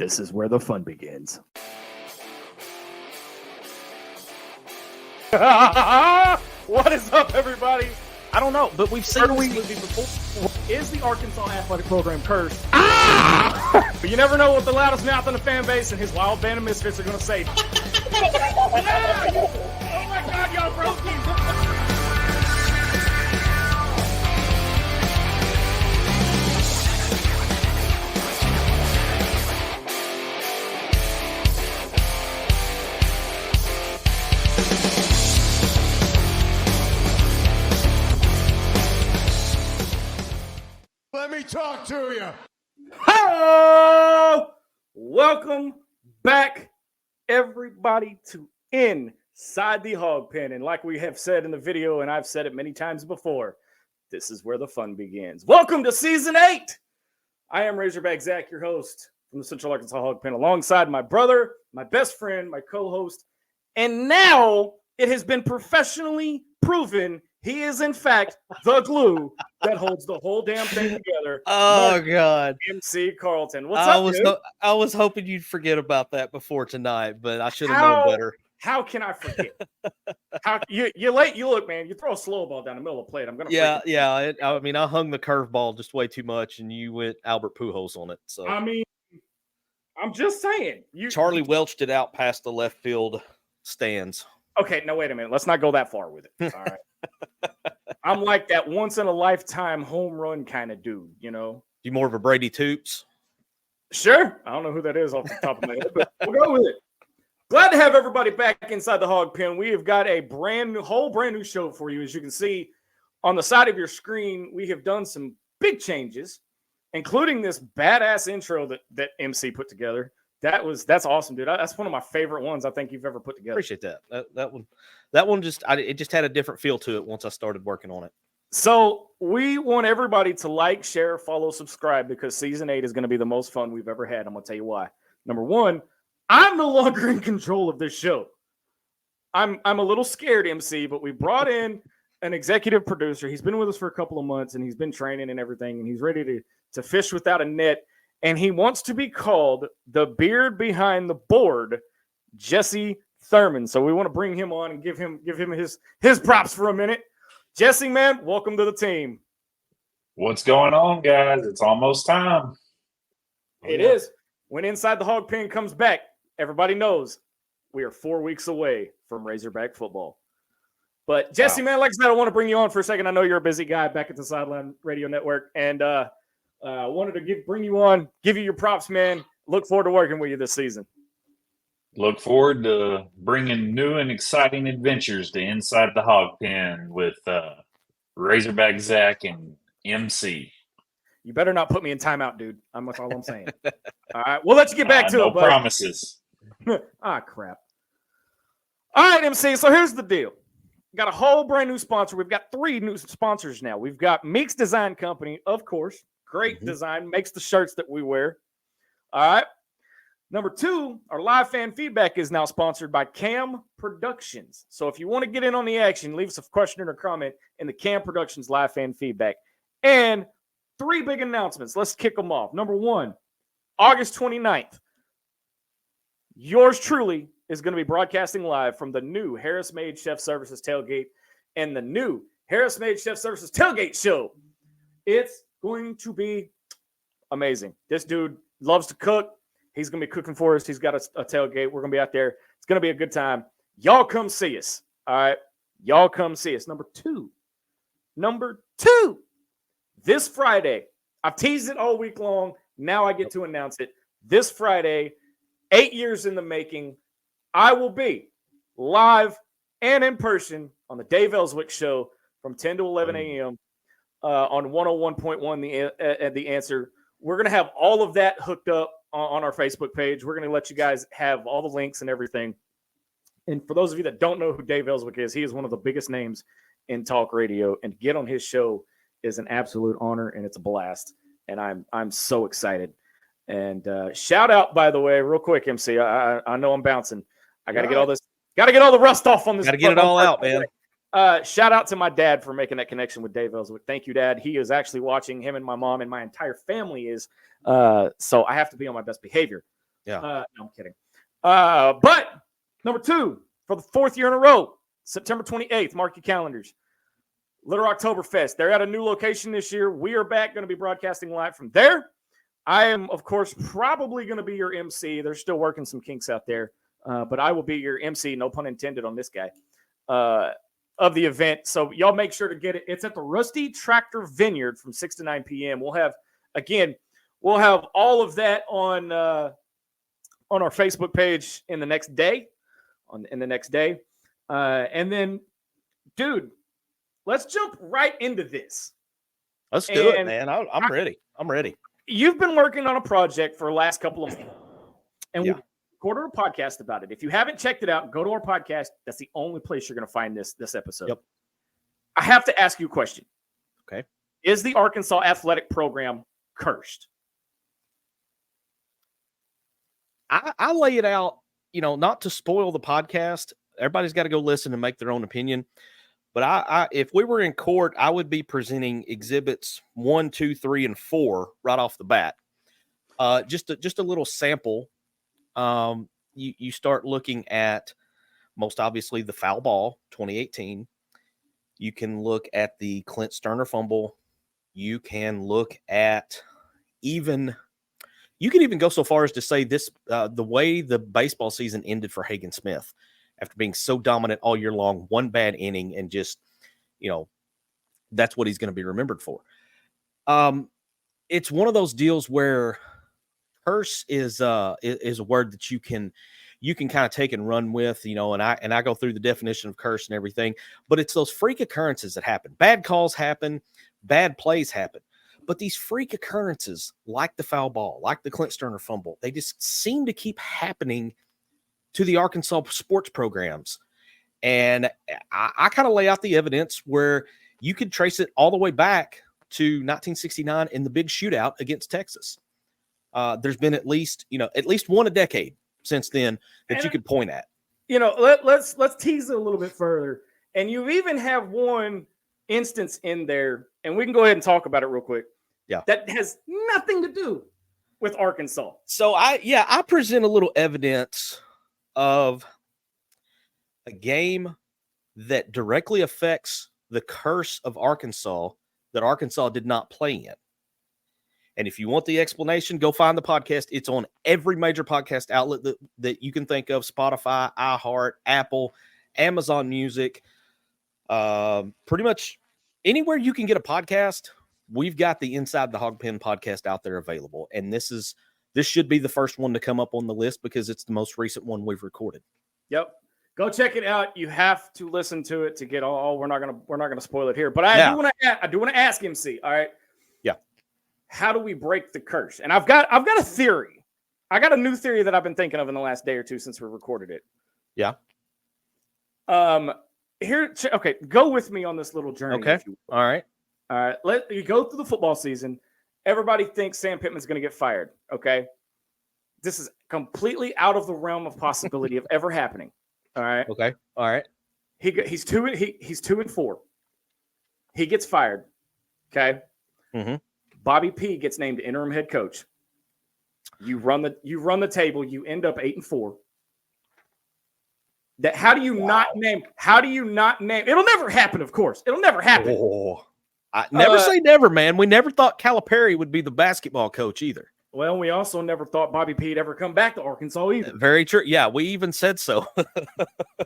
This is where the fun begins. What is up, everybody? I don't know, but we've seen this movie before. Is the Arkansas athletic program cursed? But you never know what the loudest mouth in the fan base and his wild band of misfits are going to say. Oh my God, y'all broke me. Let me talk to you. Hello! Welcome back, everybody, to Inside the Hawg Pen. And like we have said in the video, and I've said it many times before, this is where the fun begins. Welcome to Season 8! I am Razorback Zach, your host from the Central Arkansas Hawg Pen, alongside my brother, my best friend, my co-host, and now it has been professionally proven he is, in fact, the glue that holds the whole damn thing together. Oh, God. MC Carlton. What's up, dude? I was hoping you'd forget about that before tonight, but I should have known better. How can I forget? You're late. You look, man. You throw a slow ball down the middle of the plate. I'm gonna. I mean, I hung the curveball just way too much, and you went Albert Pujols on it. So I mean, I'm just saying. Charlie welched it out past the left field stands. Okay, no, wait a minute. Let's not go that far with it. All right. I'm like that once in a lifetime home run kind of dude, you know. You more of a Brady Toops? Sure. I don't know who that is off the top of my head, but we'll go with it. Glad to have everybody back inside the Hawg Pen. We have got a brand new show for you. As you can see on the side of your screen, we have done some big changes, including this badass intro that MC put together. That's awesome, dude. That's one of my favorite ones I think you've ever put together. Appreciate that. That one it just had a different feel to it once I started working on it. So we want everybody to like, share, follow, subscribe, because Season 8 is going to be the most fun we've ever had. I'm going to tell you why. Number one, I'm no longer in control of this show. I'm a little scared, MC, but we brought in an executive producer. He's been with us for a couple of months, and he's been training and everything, and he's ready to fish without a net. And he wants to be called the beard behind the board, Jesse Thurman. So we want to bring him on and give him his props for a minute. Jesse, man, welcome to the team. What's going on, guys? It's almost time. It is. When Inside the Hawg Pen comes back, everybody knows we are 4 weeks away from Razorback Football. But Jesse, man, like I said, I want to bring you on for a second. I know you're a busy guy back at the Sideline Radio Network, and I wanted to bring you on, give you your props, man. Look forward to working with you this season. Look forward to bringing new and exciting adventures to Inside the Hawg Pen with Razorback Zach and MC. You better not put me in timeout, dude. That's all I'm saying. All right, we'll let you get back to it. No promises. Crap. All right, MC, so here's the deal. Got a whole brand new sponsor. We've got 3 new sponsors now. We've got Meeks Design Company, of course. Great design, makes the shirts that we wear. All right. Number 2, our live fan feedback is now sponsored by Cam Productions. So if you want to get in on the action, leave us a question or comment in the Cam Productions live fan feedback. And 3 big announcements. Let's kick them off. Number 1, August 29th. Yours truly is going to be broadcasting live from the new Harris Made Chef Services tailgate and the new Harris Made Chef Services tailgate show. It's going to be amazing. This dude loves to cook. He's going to be cooking for us. He's got a tailgate. We're going to be out there. It's going to be a good time. Y'all come see us. All right. Y'all come see us. Number two, this Friday, I've teased it all week long. Now I get to announce it. This Friday, 8 years in the making, I will be live and in person on the Dave Ellswick Show from 10 to 11 a.m. On 101.1 The Answer. We're going to have all of that hooked up on our Facebook page. We're going to let you guys have all the links and everything. And for those of you that don't know who Dave Ellswick is, he is one of the biggest names in talk radio. And to get on his show is an absolute honor, and it's a blast. And I'm so excited. And shout out, by the way, real quick, MC. I know I'm bouncing. I got to get all this. Got to get all the rust off on this. Got to get it all out, man. Shout out to my dad for making that connection with Dave Ellswick. Thank you, Dad. He is actually watching. Him and my mom and my entire family is. So I have to be on my best behavior. Yeah. No, I'm kidding. But number 2, for the 4th year in a row, September 28th, mark your calendars. Little Oktoberfest. They're at a new location this year. We are back, going to be broadcasting live from there. I am, of course, probably going to be your MC. They're still working some kinks out there, but I will be your MC, no pun intended on this guy, of the event. So y'all make sure to get it. It's at the Rusty Tractor Vineyard from 6 to 9 p.m. We'll have all of that on our Facebook page in the next day. And then, dude, let's jump right into this. Let's do it, man. I'm ready. I'm ready. You've been working on a project for the last couple of months, and we recorded a podcast about it. If you haven't checked it out, go to our podcast. That's the only place you're going to find this episode. Yep. I have to ask you a question. Okay. Is the Arkansas athletic program cursed? I lay it out, not to spoil the podcast. Everybody's got to go listen and make their own opinion. But I if we were in court, I would be presenting exhibits 1, 2, 3, and 4 right off the bat. Just a little sample. You start looking at, most obviously, the foul ball 2018. You can look at the Clint Sterner fumble. You can look at you can even go so far as to say this, the way the baseball season ended for Hagen Smith after being so dominant all year long, one bad inning, and just, that's what he's going to be remembered for. It's one of those deals where curse is a word that you can kind of take and run with, and I go through the definition of curse and everything, but it's those freak occurrences that happen. Bad calls happen, bad plays happen. But these freak occurrences, like the foul ball, like the Clint Sterner fumble, they just seem to keep happening to the Arkansas sports programs. And I kind of lay out the evidence where you could trace it all the way back to 1969 in the big shootout against Texas. There's been at least one a decade since then that you could point at. Let's tease it a little bit further. And you even have one instance in there, and we can go ahead and talk about it real quick. Yeah. That has nothing to do with Arkansas. So I present a little evidence of a game that directly affects the curse of Arkansas that Arkansas did not play in. And if you want the explanation, go find the podcast. It's on every major podcast outlet that you can think of: Spotify, iHeart, Apple, Amazon Music, pretty much anywhere you can get a podcast. We've got the Inside the Hawg Pen podcast out there available. And this should be the first one to come up on the list because it's the most recent one we've recorded. Yep. Go check it out. You have to listen to it to get all. We're not gonna spoil it here, but I do want to ask MC. All right. Yeah. How do we break the curse? And I've got a theory. I got a new theory that I've been thinking of in the last day or two since we recorded it. Yeah. Okay. Go with me on this little journey. Okay. All right. Let you go through the football season. Everybody thinks Sam Pittman's going to get fired. Okay. This is completely out of the realm of possibility of ever happening. All right. Okay. All right. He's 2-4. He gets fired. Okay. Mm-hmm. Bobby P gets named interim head coach. You run the table. You end up 8-4. That how do you not name? It'll never happen. Of course, it'll never happen. Oh, I never say never, man. We never thought Calipari would be the basketball coach either. Well, we also never thought Bobby P would ever come back to Arkansas either. Very true. Yeah, we even said so.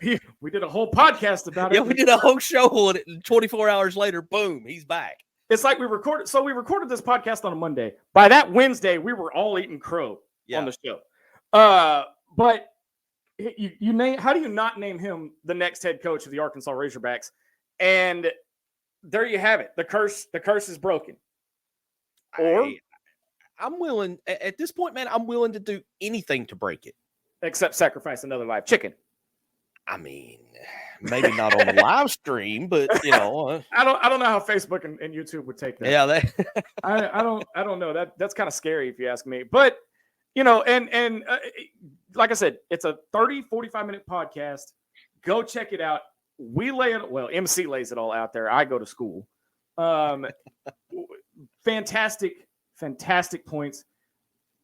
We did a whole podcast about it. Yeah, we did a whole show on it, and 24 hours later, boom, he's back. It's like we recorded this podcast on a Monday. By that Wednesday, we were all eating crow on the show. But you name, how do you not name him the next head coach of the Arkansas Razorbacks? And there you have it. The curse is broken. Or I'm willing at this point, man. I'm willing to do anything to break it, except sacrifice another live chicken. I mean, maybe not on the live stream, but I don't know how Facebook and YouTube would take that. Yeah, I don't know. That's kind of scary if you ask me. But and like I said, it's a 30-45 minute podcast. Go check it out. We lay it. Well, MC lays it all out there. I go to school. Fantastic points.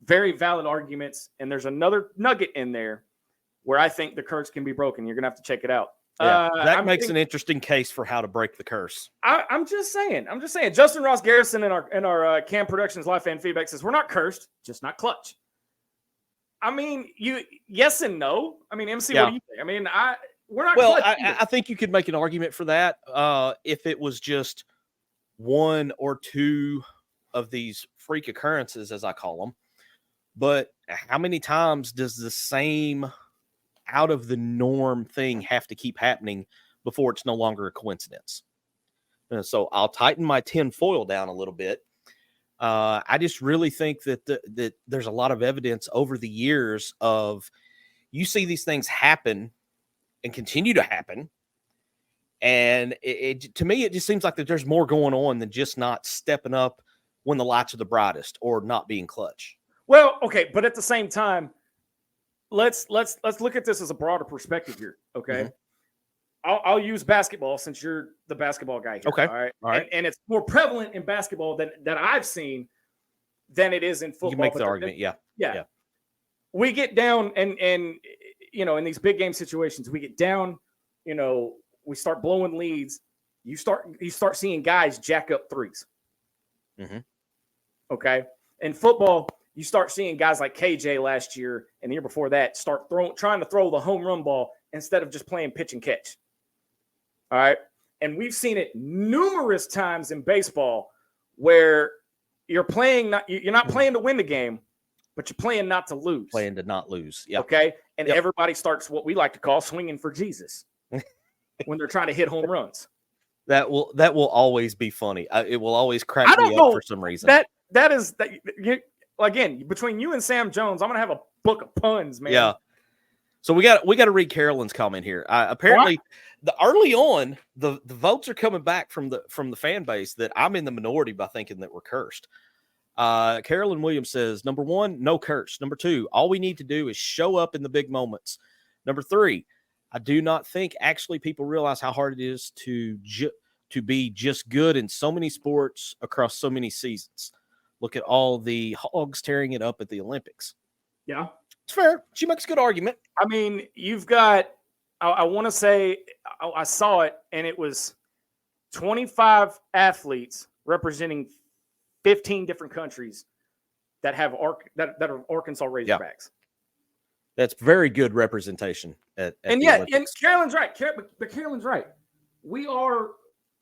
very valid arguments, and there's another nugget in there where I think the curse can be broken. You're gonna have to check it out. Yeah, that makes an interesting case for how to break the curse. I'm just saying. Justin Ross Garrison in our Cam Productions live fan feedback says we're not cursed, just not clutch. I mean, yes and no. I mean, MC, what do you think? I mean, we're not. Well, clutch I think you could make an argument for that if it was just one or two of these freak occurrences, as I call them. But how many times does the same out of the norm thing have to keep happening before it's no longer a coincidence? And so I'll tighten my tin foil down a little bit. I just really think that there's a lot of evidence over the years of you see these things happen and continue to happen. And to me, it just seems like that there's more going on than just not stepping up when the lights are the brightest or not being clutch. Well, okay, but at the same time, let's look at this as a broader perspective here. Okay, I'll use basketball since you're the basketball guy here. Okay, all right. And it's more prevalent in basketball that I've seen than it is in football. You can make the argument, yeah. We get down and in these big game situations, we get down. We start blowing leads. You start seeing guys jack up threes. Okay, in football, you start seeing guys like KJ last year and the year before that start trying to throw the home run ball instead of just playing pitch and catch. All right. And we've seen it numerous times in baseball where you're not playing to win the game, but you're playing not to lose. Playing to not lose. Yeah. Okay. And everybody starts what we like to call swinging for Jesus when they're trying to hit home runs. That will always be funny. It will always crack me up for some reason. Again, between you and Sam Jones, I'm gonna have a book of puns, man. Yeah. So we got to read Carolyn's comment here. Apparently, early on, the votes are coming back from the fan base that I'm in the minority by thinking that we're cursed. Carolyn Williams says, number 1, no curse. Number 2, all we need to do is show up in the big moments. Number 3, I do not think actually people realize how hard it is to be just good in so many sports across so many seasons. Look at all the Hogs tearing it up at the Olympics. Yeah. It's fair. She makes a good argument. I mean, you've got, I want to say, I saw it, and it was 25 athletes representing 15 different countries that have that are Arkansas Razorbacks. Yeah. That's very good representation. And Carolyn's right. But Carolyn's right. We are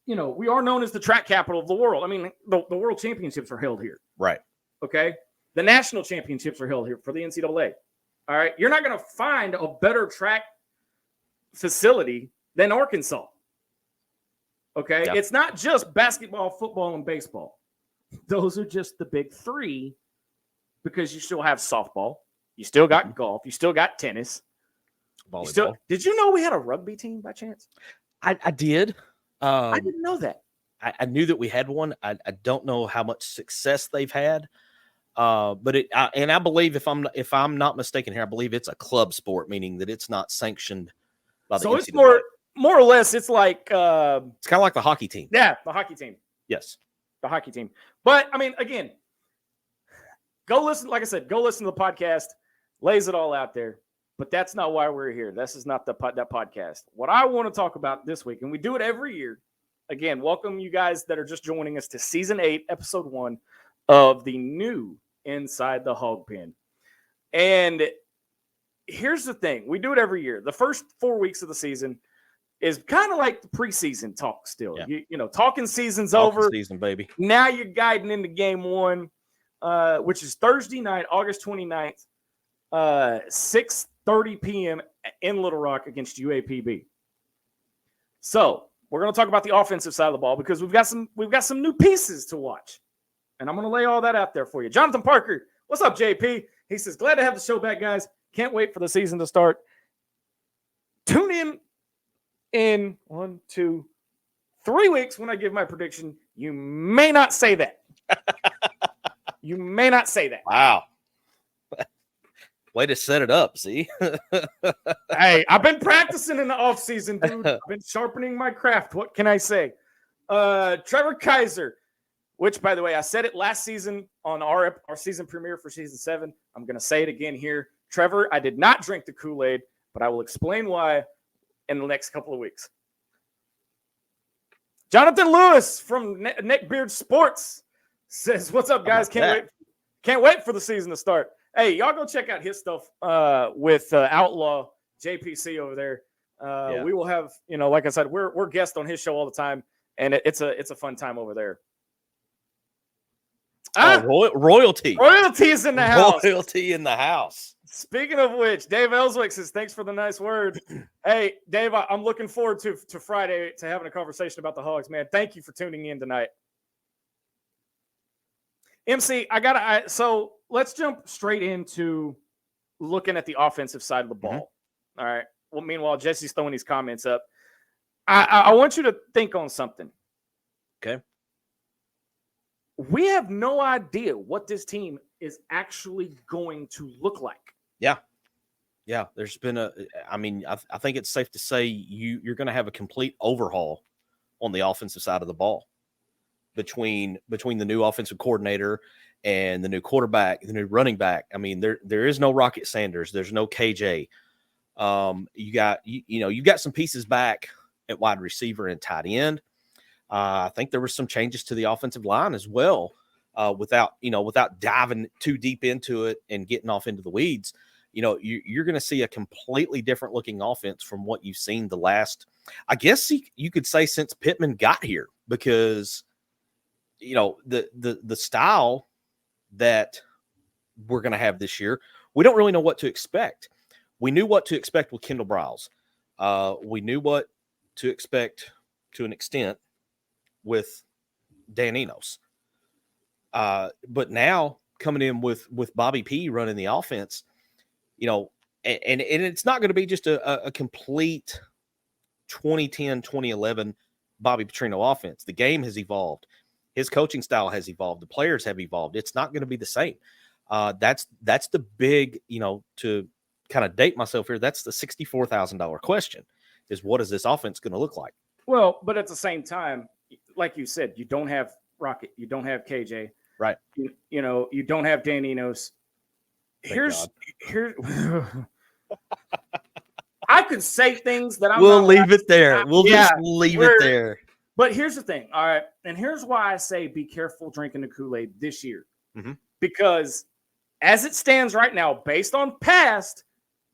known as the track capital of the world. I mean, the world championships are held here. Right. Okay. The national championships are held here for the NCAA. All right. You're not going to find a better track facility than Arkansas. Okay. Yeah. It's not just basketball, football, and baseball. Those are just the big 3 because you still have softball. You still got golf. You still got tennis. Volleyball. Did you know we had a rugby team by chance? I did. I didn't know that. I knew that we had one. I don't know how much success they've had. But I believe if I'm not mistaken here, I believe it's a club sport, meaning that it's not sanctioned by the NCAA. It's more or less, it's like it's kind of like the hockey team. Yeah, the hockey team. Yes. The hockey team. But I mean, again, go listen. Like I said, go listen to the podcast, lays it all out there. But that's not why we're here. This is not that podcast. What I want to talk about this week, and we do it every year. Again, welcome you guys that are just joining us to season 8, episode 1 of the new Inside the Hawg Pen. And here's the thing. We do it every year. The first 4 weeks of the season is kind of like the preseason talk still. Yeah. Talking season's over. Season, baby. Now you're guiding into game 1, which is Thursday night, August 29th, 6:30 p.m. in Little Rock against UAPB. So we're going to talk about the offensive side of the ball because we've got some new pieces to watch. And I'm going to lay all that out there for you. Jonathan Parker, what's up, JP? He says, glad to have the show back, guys. Can't wait for the season to start. Tune in 1, 2, 3 weeks when I give my prediction. You may not say that. You may not say that. Wow. Way to set it up, see? Hey, I've been practicing in the offseason, dude. I've been sharpening my craft. What can I say? Trevor Kaiser. which, by the way, I said it last season on our season premiere for season 7. I'm going to say it again here. Trevor, I did not drink the Kool-Aid, but I will explain why in the next couple of weeks. Jonathan Lewis from Neckbeard Sports says, "What's up, guys? Can't wait for the season to start." Hey, y'all go check out his stuff with Outlaw JPC over there. We will have, like I said, we're guests on his show all the time, and it's a fun time over there. Royalty Royalty's in the house. Royalty in the house. Speaking of which, Dave Ellswick says, "Thanks for the nice word." Hey, Dave, I'm looking forward to Friday to having a conversation about the Hogs, man. Thank you for tuning in tonight. MC, so let's jump straight into looking at the offensive side of the ball. All right. Well, meanwhile, Jesse's throwing these comments up. I want you to think on something. Okay. We have no idea what this team is actually going to look like. Yeah. There's been I think it's safe to say you're going to have a complete overhaul on the offensive side of the ball between the new offensive coordinator and the new quarterback, the new running back. I mean, there is no Rocket Sanders. There's no KJ. You got some pieces back at wide receiver and tight end. I think there were some changes to the offensive line as well. Without diving too deep into it and getting off into the weeds, you're going to see a completely different looking offense from what you've seen the last, I guess you could say, since Pittman got here, because the style that we're going to have this year, we don't really know what to expect. We knew what to expect with Kendall Briles. We knew what to expect to an extent with Dan Enos. But now coming in with Bobby P running the offense, and it's not going to be just a complete 2010, 2011 Bobby Petrino offense. The game has evolved. His coaching style has evolved. The players have evolved. It's not going to be the same. That's the big, to kind of date myself here, that's the $64,000 question, is what is this offense going to look like? Well, but at the same time, like you said, you don't have Rocket, you don't have KJ, right? You don't have Dan Enos. Here's I could say things that we'll leave it there. We'll just leave it there. But here's the thing, all right, and here's why I say be careful drinking the Kool-Aid this year, because as it stands right now, based on past,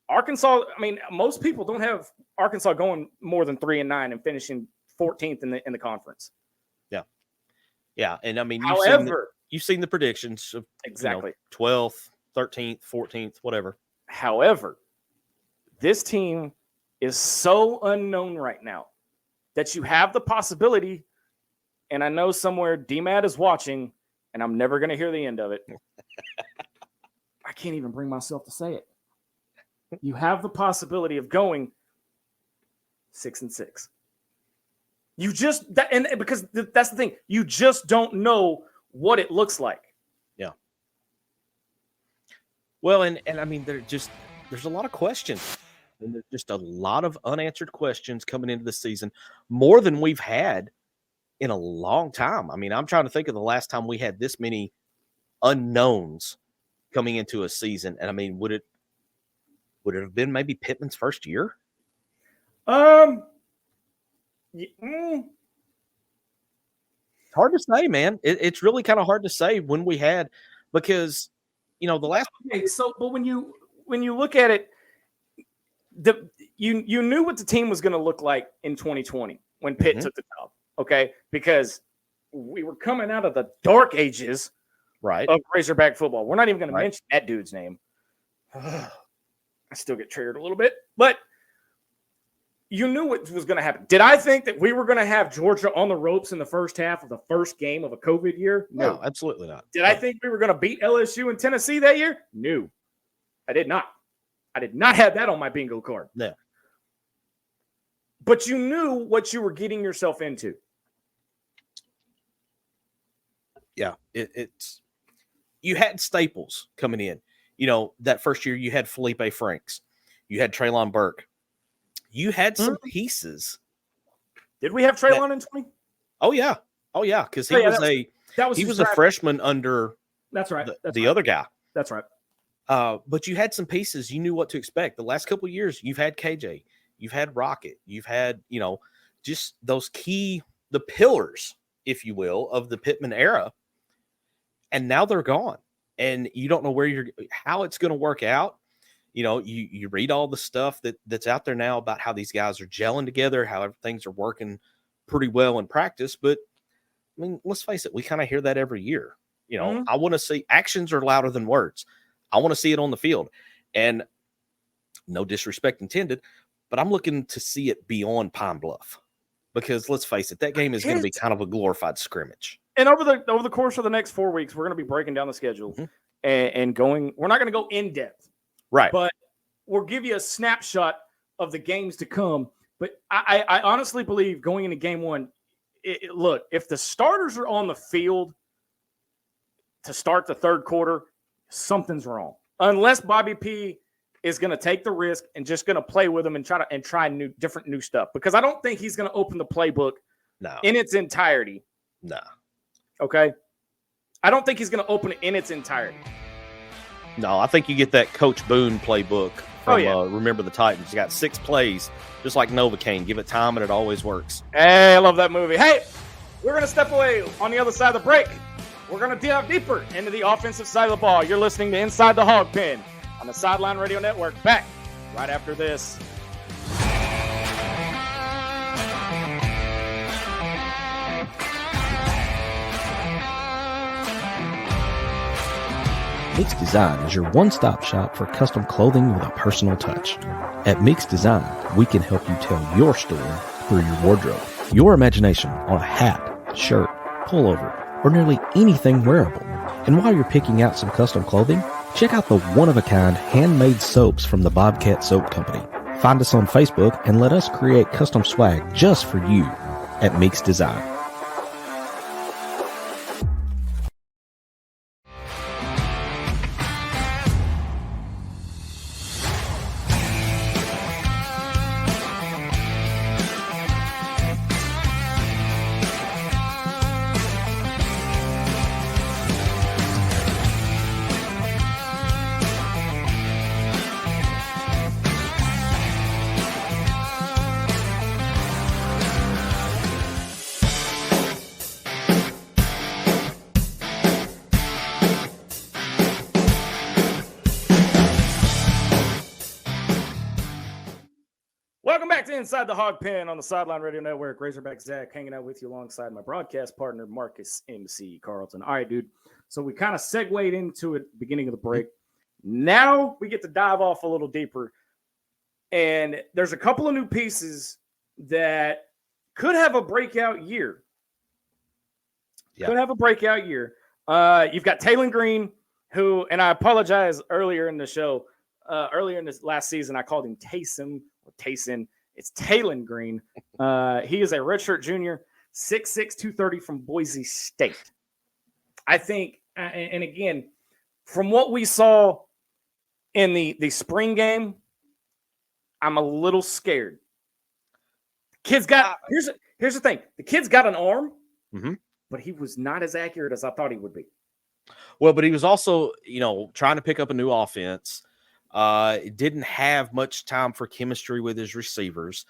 Arkansas, I mean, most people don't have Arkansas going more than 3-9 and finishing 14th in the conference. Yeah, and I mean, you've seen the predictions of exactly 12th, 13th, 14th, whatever. However, this team is so unknown right now that you have the possibility, and I know somewhere DMAT is watching, and I'm never going to hear the end of it. I can't even bring myself to say it. You have the possibility of going 6-6. You just because that's the thing. You just don't know what it looks like. Yeah. Well, and I mean, there's a lot of questions, and there's just a lot of unanswered questions coming into the season, more than we've had in a long time. I mean, I'm trying to think of the last time we had this many unknowns coming into a season. And I mean, would it have been maybe Pittman's first year? It's hard to say, man. It's really kind of hard to say when we had, because the last. Okay, so, but when you look at it, you knew what the team was going to look like in 2020 when Pitt took the job, okay? Because we were coming out of the dark ages, right, of Razorback football. We're not even going to mention that dude's name. I still get triggered a little bit, but you knew what was going to happen. Did I think that we were going to have Georgia on the ropes in the first half of the first game of a COVID year? No, absolutely not. Did I think we were going to beat LSU and Tennessee that year? No, I did not. I did not have that on my bingo card. No. But you knew what you were getting yourself into. Yeah, it's you had staples coming in. That first year you had Felipe Franks. You had Treylon Burke. You had some pieces. Did we have Treylon in 20? Oh, yeah. Because That was He his was a draft. freshman under That's right. the other guy. That's right. But you had some pieces. You knew what to expect. The last couple of years, you've had KJ, you've had Rocket, you've had, just those the pillars, if you will, of the Pittman era. And now they're gone. And you don't know how it's going to work out. You read all the stuff that's out there now about how these guys are gelling together, how things are working pretty well in practice. But I mean, let's face it, we kind of hear that every year. I want to see actions are louder than words. I want to see it on the field. And no disrespect intended, but I'm looking to see it beyond Pine Bluff, because let's face it, that game is going to be kind of a glorified scrimmage. And over the course of the next 4 weeks, we're going to be breaking down the schedule and going. We're not going to go in depth, right? But we'll give you a snapshot of the games to come. But I honestly believe going into game one, look, if the starters are on the field to start the third quarter, something's wrong. Unless Bobby P is going to take the risk and just going to play with them and try different new stuff, because I don't think he's going to open the playbook in its entirety. No. Okay. I don't think he's going to open it in its entirety. No, I think you get that Coach Boone playbook from Remember the Titans. You got 6 plays, just like Novocaine. Give it time, and it always works. Hey, I love that movie. Hey, we're going to step away on the other side of the break. We're going to dive deeper into the offensive side of the ball. You're listening to Inside the Hawg Pen on the Sideline Radio Network. Back right after this. Mix Design is your one-stop shop for custom clothing with a personal touch. At Mix Design, we can help you tell your story through your wardrobe. Your imagination on a hat, shirt, pullover, or nearly anything wearable. And while you're picking out some custom clothing, check out the one-of-a-kind handmade soaps from the Bobcat Soap Company. Find us on Facebook and let us create custom swag just for you at Mix Design. Welcome back to Inside the Hawg Pen on the Sideline Radio Network. Razorback Zach hanging out with you alongside my broadcast partner, Marcus MC Carlton. All right, dude. So we kind of segued into it at the beginning of the break. Now we get to dive off a little deeper. And there's a couple of new pieces that could have a breakout year. Could have a breakout year. You've got Taylen Green, who, and I apologize earlier in the show, earlier in this last season, I called him Taysom. Tayson. It's Taylen Green. He is a redshirt junior, 6'6", 230 from Boise State. I think, and again, from what we saw in the spring game, I'm a little scared. Kid's got here's the thing. The kid's got an arm, but he was not as accurate as I thought he would be. Well, but he was also, trying to pick up a new offense. Didn't have much time for chemistry with his receivers.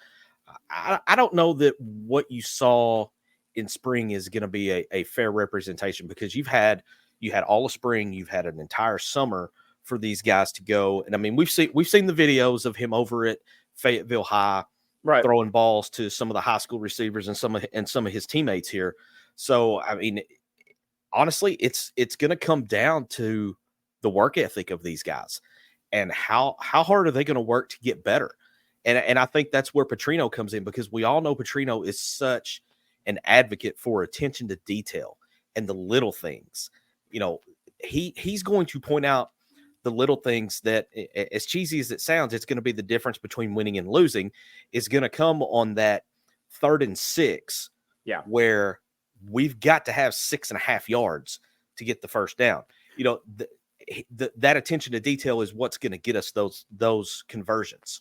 I don't know that what you saw in spring is going to be a fair representation, because you had all of spring, you've had an entire summer for these guys to go. And I mean, we've seen the videos of him over at Fayetteville High, throwing balls to some of the high school receivers and some of his teammates here. So, I mean, honestly, it's going to come down to the work ethic of these guys. And how hard are they going to work to get better? And I think that's where Petrino comes in, because we all know Petrino is such an advocate for attention to detail and the little things. He's going to point out the little things that, as cheesy as it sounds, it's going to be the difference between winning and losing, is going to come on that 3rd and 6, where we've got to have 6.5 yards to get the first down. That attention to detail is what's going to get us those conversions.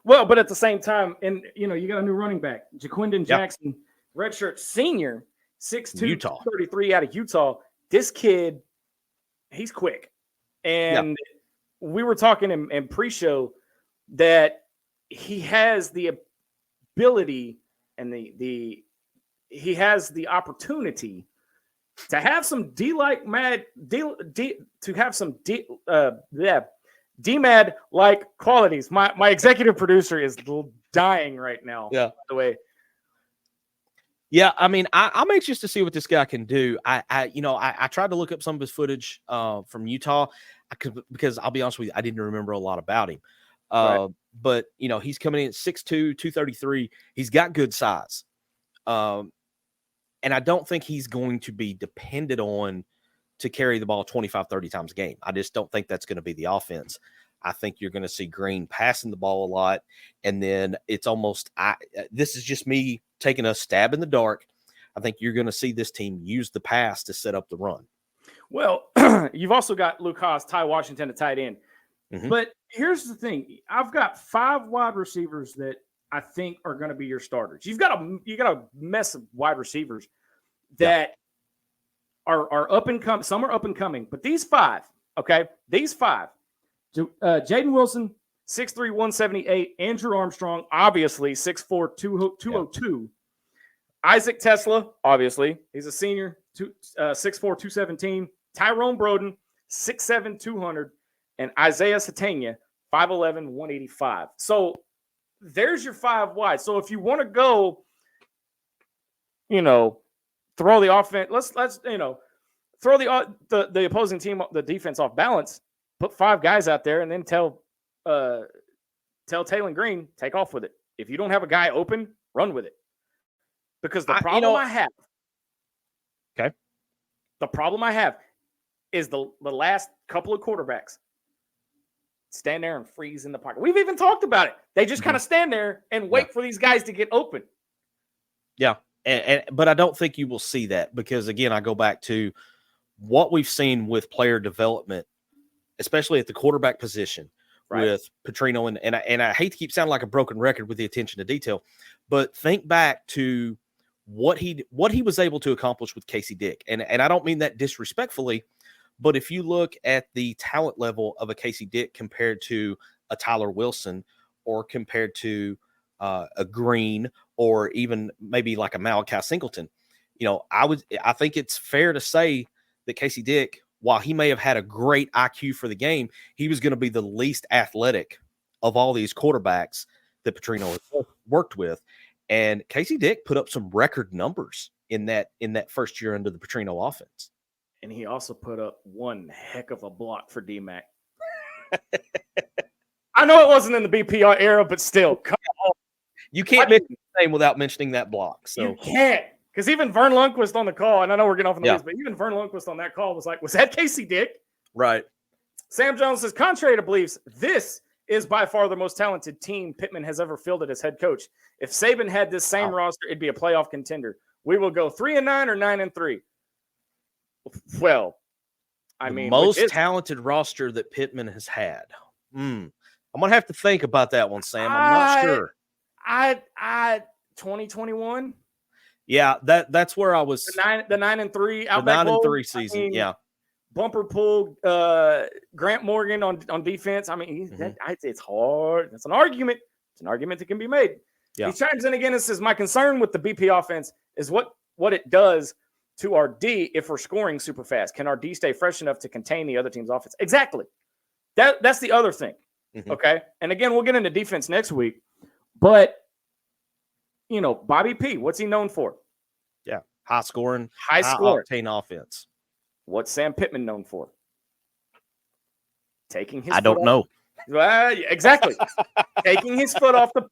Well, but at the same time, and you got a new running back, Jaquindon Jackson, redshirt senior. 6'2", Utah. 33 out of Utah. This kid, he's quick. And we were talking in pre-show that he has the ability and he has the opportunity to have some D-mad like qualities. My executive producer is dying right now. Yeah. By the way. Yeah, I mean, I'm anxious to see what this guy can do. I tried to look up some of his footage from Utah because I'll be honest with you, I didn't remember a lot about him. Right. But he's coming in at 6'2", 233. He's got good size. And I don't think he's going to be depended on to carry the ball 25, 30 times a game. I just don't think that's going to be the offense. I think you're going to see Green passing the ball a lot. And then it's almost, this is just me taking a stab in the dark. I think you're going to see this team use the pass to set up the run. Well, you've also got Luke Haas, Ty Washington, a tight end. Mm-hmm. But here's the thing. I've got 5 wide receivers that I think are going to be your starters. You got a mess of wide receivers that are up and coming. Some are up and coming, but these 5, okay, Jaden Wilson, 6'3", 178. Andrew Armstrong, obviously 6'4", 202. Isaac Tesla, obviously, he's a senior, 6'4", 217. Tyrone Broden, 6'7", 200. And Isaiah Satania, 5'11", 185. So there's your 5 wide. So if you want to go, throw the offense, let's throw the opposing team, the defense off balance, put 5 guys out there, and then tell Taylen Green, take off with it. If you don't have a guy open, run with it. Because the problem I have is the last couple of quarterbacks stand there and freeze in the pocket. We've even talked about it. They just kind of stand there and wait for these guys to get open. Yeah. But I don't think you will see that because, again, I go back to what we've seen with player development, especially at the quarterback position with Petrino. And I hate to keep sounding like a broken record with the attention to detail, but think back to what he was able to accomplish with Casey Dick. And I don't mean that disrespectfully, but if you look at the talent level of a Casey Dick compared to a Tyler Wilson or compared to a Green or even maybe like a Malachi Singleton, I think it's fair to say that Casey Dick, while he may have had a great IQ for the game, he was going to be the least athletic of all these quarterbacks that Petrino worked with. And Casey Dick put up some record numbers in that first year under the Petrino offense. And he also put up one heck of a block for D-Mac. I know it wasn't in the BPR era, but still, come on. You can't mention his name without mentioning that block. So you can't. Because even Vern Lundquist on the call, and I know we're getting off on the weeds, but even Vern Lundquist on that call was like, was that Casey Dick? Right. Sam Jones says, contrary to beliefs, this is by far the most talented team Pittman has ever fielded as head coach. If Saban had this same roster, it'd be a playoff contender. We will go 3-9 or 9-3. Well, most talented roster that Pittman has had. I'm gonna have to think about that one, Sam. I'm not sure. 2021. Yeah, that's where I was. The 9-3 out. The 9-3 season. Yeah. Bumper pull. Grant Morgan on defense. It's hard. It's an argument. It's an argument that can be made. Yeah. He chimes in again and says, "My concern with the BP offense is what it does to our D if we're scoring super fast. Can our D stay fresh enough to contain the other team's offense?" Exactly. That's the other thing. Mm-hmm. Okay. And again, we'll get into defense next week. But, Bobby P, what's he known for? Yeah. High scoring, high octane offense. What's Sam Pittman known for? Taking his I don't know. Exactly. Taking his foot off the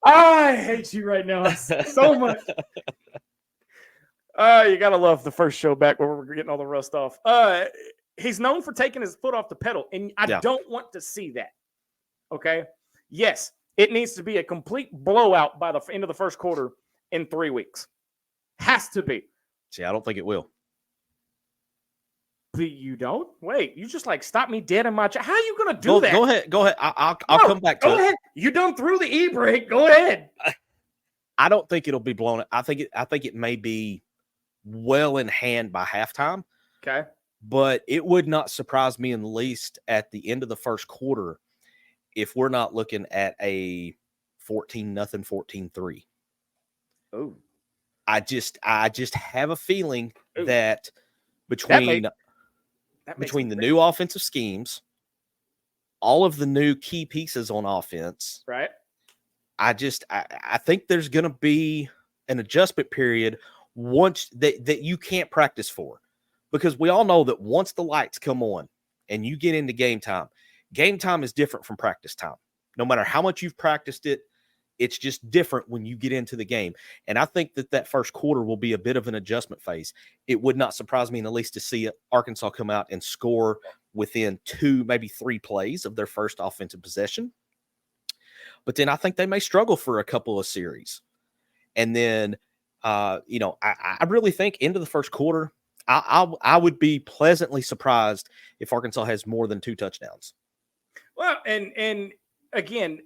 I hate you right now so much. You gotta love the first show back where we're getting all the rust off. He's known for taking his foot off the pedal, and I don't want to see that. Okay. Yes, it needs to be a complete blowout by the end of the first quarter in 3 weeks. Has to be. See, I don't think it will. But you don't? Wait, you just stop me dead in my How are you going to do that? Go ahead. I'll come back to it. Go ahead. You done threw the e-brake. Go ahead. I don't think it'll be blown. I think it may be well in hand by halftime. Okay. But it would not surprise me in the least at the end of the first quarter if we're not looking at a 14-0, 14-3. Oh. I just have a feeling that That between the new offensive schemes, all of the new key pieces on offense, right? I think there's going to be an adjustment period once that you can't practice for, because we all know that once the lights come on and you get into game time is different from practice time. No matter how much you've practiced it, it's just different when you get into the game. And I think that first quarter will be a bit of an adjustment phase. It would not surprise me in the least to see Arkansas come out and score within 2, maybe 3 plays of their first offensive possession. But then I think they may struggle for a couple of series. And then, I really think into the first quarter, I would be pleasantly surprised if Arkansas has more than 2 touchdowns. Well, and again,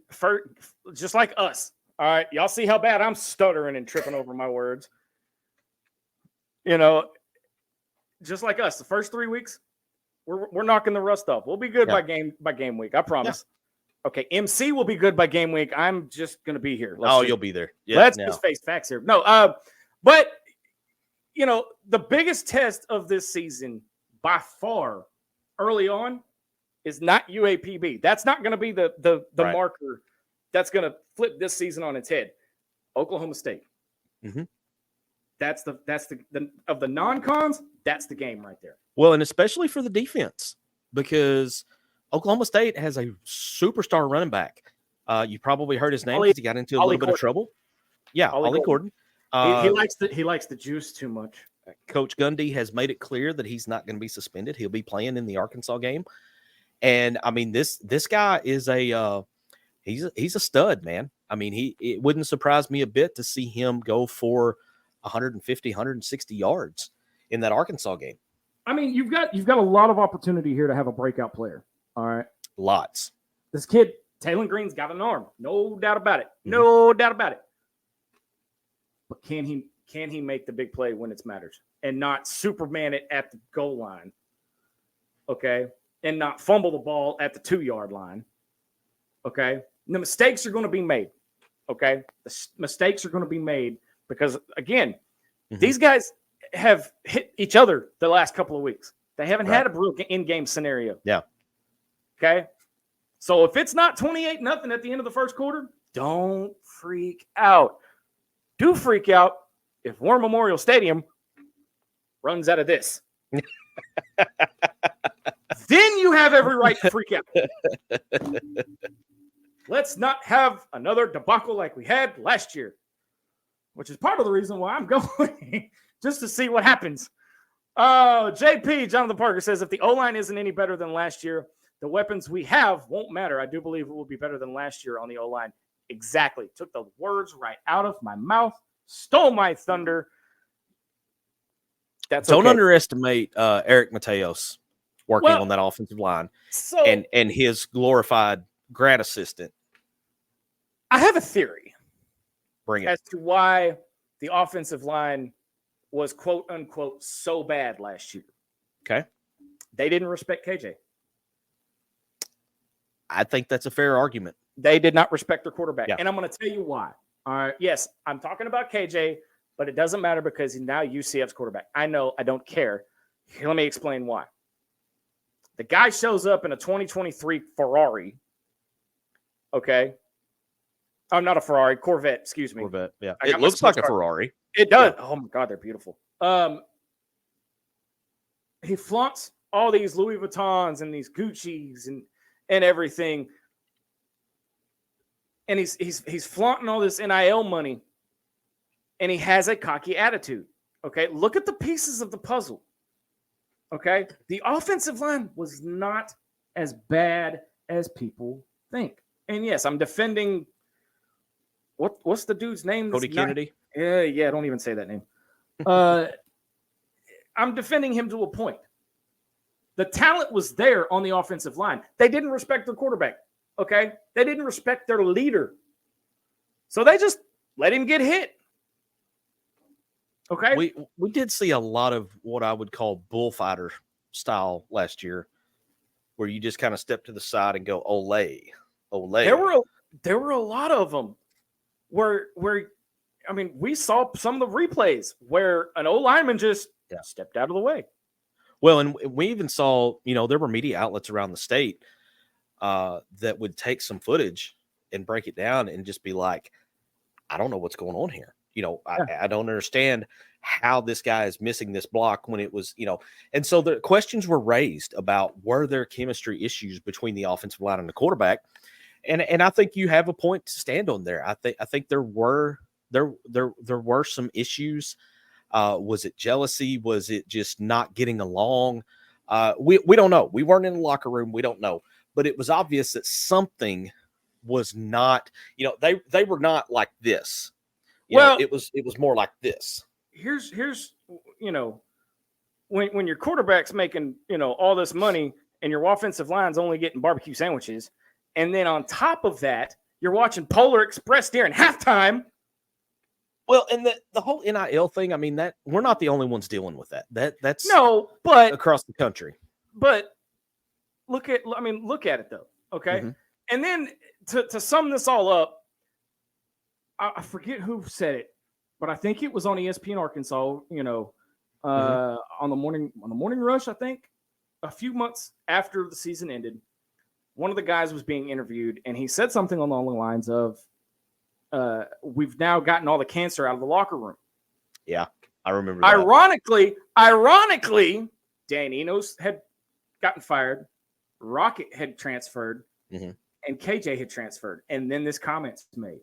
just like us, all right, y'all see how bad I'm stuttering and tripping over my words. Just like us, the first 3 weeks, we're knocking the rust off. We'll be good by game week, I promise. Yeah. Okay, MC will be good by game week. I'm just going to be here. You'll be there. Yeah, let's just face facts here. No, but the biggest test of this season by far early on is not UAPB. That's not going to be the right. marker that's going to flip this season on its head. Oklahoma State. Mm-hmm. That's the of the non-cons, that's the game right there. Well, and especially for the defense, because Oklahoma State has a superstar running back. You probably heard his name because he got into a little bit of trouble. Yeah, Ollie Gordon. He likes the juice too much. Coach Gundy has made it clear that he's not going to be suspended. He'll be playing in the Arkansas game. And I mean, this guy is he's a stud, man. I mean, it wouldn't surprise me a bit to see him go for 150, 160 yards in that Arkansas game. I mean, you've got a lot of opportunity here to have a breakout player. All right. Lots. This kid, Taylen Green's got an arm. No doubt about it. No doubt about it. But can he make the big play when it matters and not Superman it at the goal line? Okay. And not fumble the ball at the 2-yard line. Okay. The mistakes are going to be made. Okay. The mistakes are going to be made because, again, these guys have hit each other the last couple of weeks. They haven't had a real in-game scenario. Yeah. Okay. So if it's not 28-0 at the end of the first quarter, don't freak out. Do freak out if War Memorial Stadium runs out of this. Then you have every right to freak out. Let's not have another debacle like we had last year, which is part of the reason why I'm going just to see what happens. JP, Jonathan Parker says, if the O-line isn't any better than last year, the weapons we have won't matter. I do believe it will be better than last year on the O-line. Exactly. Took the words right out of my mouth. Stole my thunder. Don't underestimate Eric Mateos working on that offensive line and his glorified grad assistant. I have a theory. Bring it. As to why the offensive line was quote unquote so bad last year. Okay. They didn't respect KJ. I think that's a fair argument. They did not respect their quarterback. Yeah. And I'm going to tell you why. All right. Yes, I'm talking about KJ, but it doesn't matter because he's now UCF's quarterback. I know. I don't care. Here, let me explain why. The guy shows up in a 2023 Ferrari. Okay. I'm not a Ferrari, Corvette, excuse me. Corvette, yeah. It looks like a Ferrari. It does. Yeah. Oh, my God, they're beautiful. He flaunts all these Louis Vuittons and these Gucci's and everything. And he's flaunting all this NIL money. And he has a cocky attitude. Okay, look at the pieces of the puzzle. Okay, the offensive line was not as bad as people think. And yes, I'm defending. What's the dude's name? Cody Kennedy. Yeah. Don't even say that name. I'm defending him to a point. The talent was there on the offensive line. They didn't respect their quarterback. Okay, they didn't respect their leader. So they just let him get hit. Okay. We did see a lot of what I would call bullfighter style last year, where you just kind of step to the side and go ole. There were a lot of them where I mean, we saw some of the replays where an O lineman just stepped out of the way. Well, and we even saw, there were media outlets around the state that would take some footage and break it down and just be like, I don't know what's going on here. I don't understand how this guy is missing this block when it was, and so the questions were raised about were there chemistry issues between the offensive line and the quarterback. And I think you have a point to stand on there. I think there were some issues. Was it jealousy? Was it just not getting along? We don't know. We weren't in the locker room. We don't know. But it was obvious that something was not, they were not like this. It was more like this. Here's when your quarterback's making, all this money and your offensive line's only getting barbecue sandwiches, and then on top of that, you're watching Polar Express during halftime. Well, and the whole NIL thing, I mean, that we're not the only ones dealing with that. That's but across the country. But look at it though. Okay. Mm-hmm. And then to sum this all up, I forget who said it, but I think it was on ESPN Arkansas, on the morning rush, I think, a few months after the season ended, one of the guys was being interviewed and he said something along the lines of, we've now gotten all the cancer out of the locker room. Yeah, I remember that. Ironically, Dan Enos had gotten fired, Rocket had transferred, and KJ had transferred, and then this comment's made.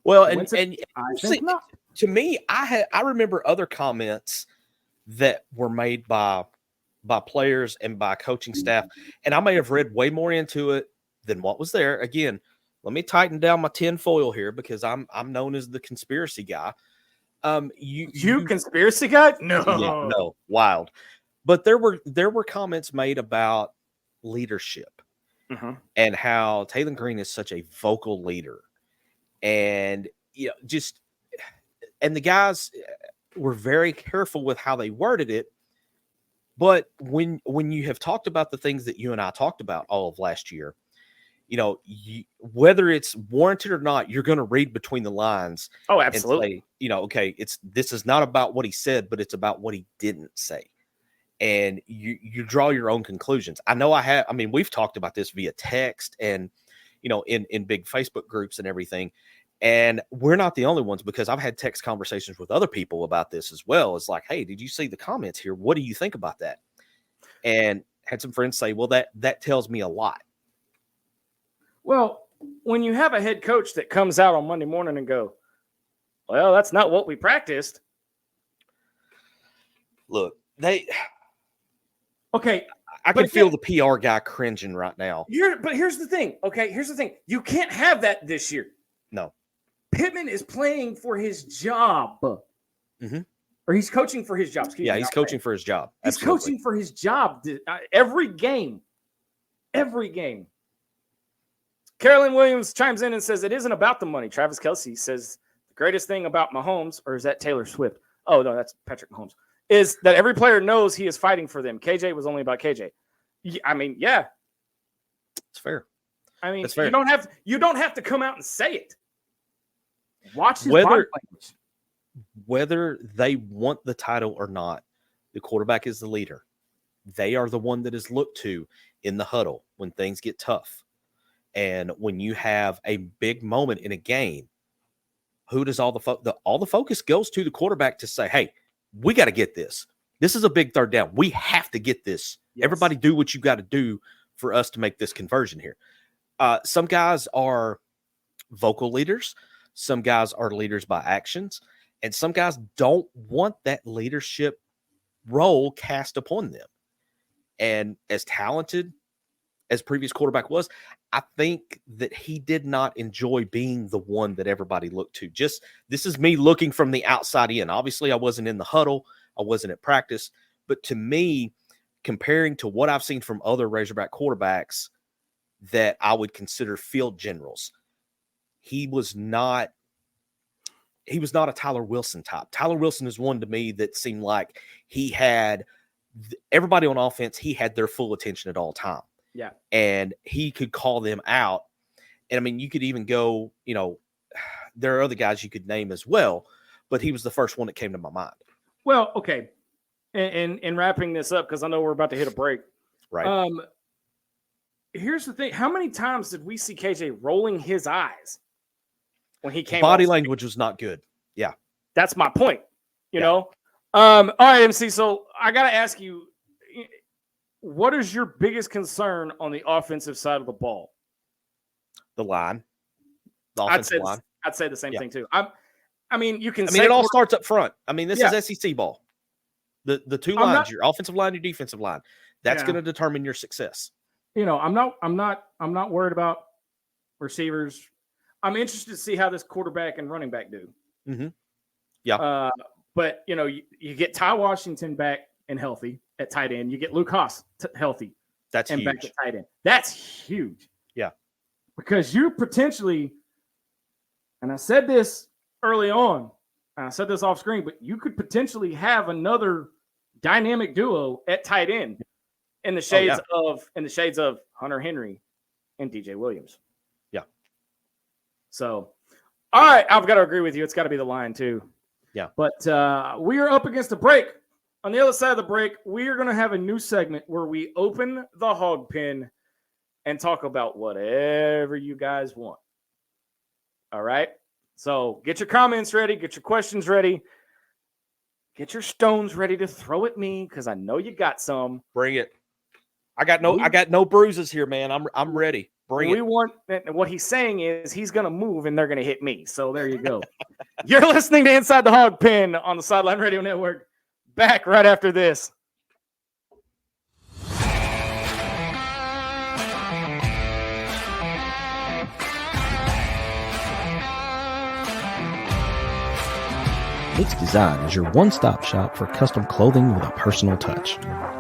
Well, to me, I remember other comments that were made by players and by coaching staff, and I may have read way more into it than what was there. Again, let me tighten down my tinfoil here because I'm known as the conspiracy guy. You conspiracy guy? No, wild. But there were comments made about leadership and how Taylen Green is such a vocal leader. And and the guys were very careful with how they worded it. But when you have talked about the things that you and I talked about all of last year, whether it's warranted or not, you're going to read between the lines. Oh, absolutely. And say, okay, this is not about what he said, but it's about what he didn't say. And you draw your own conclusions. I know we've talked about this via text and, in big Facebook groups and everything. And we're not the only ones because I've had text conversations with other people about this as well. It's like, hey, did you see the comments here? What do you think about that? And had some friends say, well, that tells me a lot. Well, when you have a head coach that comes out on Monday morning and go, well, that's not what we practiced. Look, okay. I can feel the PR guy cringing right now. But here's the thing. Okay, here's the thing. You can't have that this year. No. Pittman is playing for his job. Or he's coaching for his job. He's coaching for his job. He's coaching for his job every game. Every game. Carolyn Williams chimes in and says, it isn't about the money. Travis Kelce says, the greatest thing about Mahomes, or is that Taylor Swift? Oh, no, that's Patrick Mahomes, is that every player knows he is fighting for them. KJ was only about KJ. I mean, yeah. It's fair. I mean, it's fair. You don't have to come out and say it. Watch his body language. Whether they want the title or not, the quarterback is the leader. They are the one that is looked to in the huddle when things get tough. And when you have a big moment in a game, who does all the focus goes to the quarterback to say, hey, we got to get this. This is a big third down. We have to get this. Yes. Everybody do what you got to do for us to make this conversion here. Some guys are vocal leaders. Some guys are leaders by actions. And some guys don't want that leadership role cast upon them. And as talented as previous quarterback was, I think that he did not enjoy being the one that everybody looked to. This is me looking from the outside in. Obviously, I wasn't in the huddle. I wasn't at practice. But to me, comparing to what I've seen from other Razorback quarterbacks that I would consider field generals, he was not he was not a Tyler Wilson type. Tyler Wilson is one to me that seemed like he had everybody on offense. He had their full attention at all time. Yeah. And he could call them out. And I mean, you could even go, there are other guys you could name as well, but he was the first one that came to my mind. Well, okay. And wrapping this up, because I know we're about to hit a break. Right. Here's the thing. How many times did we see KJ rolling his eyes when he came? Body language was not good. Yeah. That's my point. You know? All right, MC. So I got to ask you, what is your biggest concern on the offensive side of the ball? The line. The offensive line. I'd say the same thing too. I mean, it all starts up front. I mean, this is SEC ball. The two lines, your offensive line, your defensive line. That's going to determine your success. I'm not worried about receivers. I'm interested to see how this quarterback and running back do. Mm-hmm. Yeah. But you get Ty Washington back and healthy at tight end. You get Luke Haas healthy. That's huge. Back at tight end. That's huge. Yeah. Because you potentially, and I said this early on, and I said this off screen, but you could potentially have another dynamic duo at tight end in the shades of Hunter Henry and DJ Williams. Yeah. So, all right, I've got to agree with you. It's got to be the line too. Yeah. But we are up against a break. On the other side of the break, we are going to have a new segment where we open the hog pen and talk about whatever you guys want. All right? So get your comments ready. Get your questions ready. Get your stones ready to throw at me because I know you got some. Bring it. I got no bruises here, man. I'm ready. Bring it. What he's saying is he's going to move and they're going to hit me. So there you go. You're listening to Inside the Hawg Pen on the Sideline Radio Network. Back right after this. Mix Design is your one-stop shop for custom clothing with a personal touch.